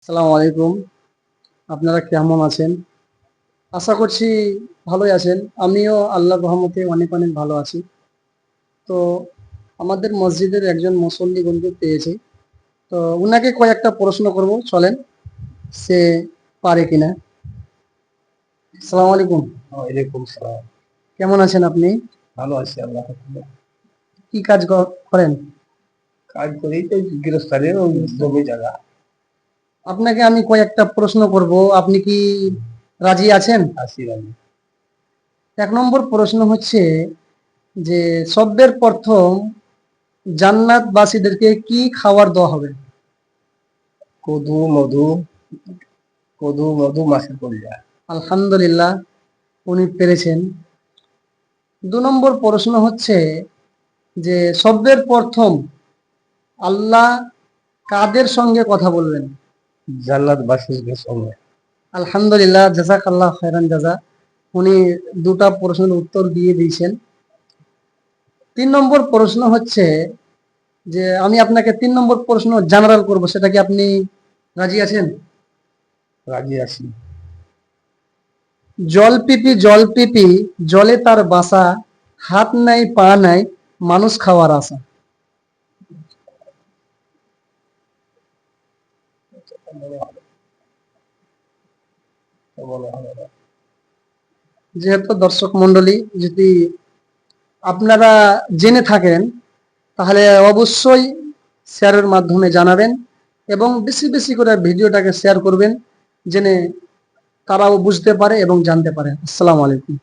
আসসালামু আলাইকুম। আপনারা কেমন আছেন? আশা করছি ভালোই আছেন। আমিও আল্লাহর রহমতে অনেক অনেক ভালো আছি। তো আমাদের মসজিদের একজন মুসল্লি বন্ধু পেয়েছি। তো উনাকে কয়েকটা প্রশ্ন করব, চলেন সে পারে কিনা। আসসালামু আলাইকুম। ওয়ালাইকুম সালাম। কেমন আছেন আপনি? ভালো আছি আল্লাহ হাফেজ। কি কাজ করেন? কাজ করি তো গৃহস্থালীর ওই জমি জায়গা। আপনাকে আমি কয়েকটা প্রশ্ন করব, আপনি কি রাজি আছেন? আছি আমি। ১ নম্বর প্রশ্ন হচ্ছে যে সবের প্রথম জান্নাতবাসীদেরকে কি খাবার দেওয়া হবে? কদু মধু, কদু মধু মাছের কলিজা। আলহামদুলিল্লাহ, উনি পেরেছেন। ২ নম্বর প্রশ্ন হচ্ছে যে সবের প্রথম আল্লাহ কাদের সঙ্গে কথা বলবেন? জান্নাত বাসীদের সঙ্গে। আলহামদুলিল্লাহ, জাযাকাল্লাহ খায়রান জাযা। উনি ২টা প্রশ্নের উত্তর দিয়ে দিয়েছেন। ৩ নম্বর প্রশ্ন হচ্ছে যে আমি আপনাকে ৩ নম্বর প্রশ্ন জেনারেল করব, সেটা কি আপনি রাজি আছেন? রাজি আছি। জল পিপি জলে তার বাসা, হাত নাই পা নাই মানুষ খাওয়ার আশা। যেহেতু দর্শক মন্ডলী, যদি আপনারা জেনে থাকেন তাহলে অবশ্যই শেয়ারের মাধ্যমে জানাবেন এবং বেশি বেশি করে ভিডিওটাকে শেয়ার করবেন, জেনে তারাও বুঝতে পারে এবং জানতে পারে। আসসালামু আলাইকুম।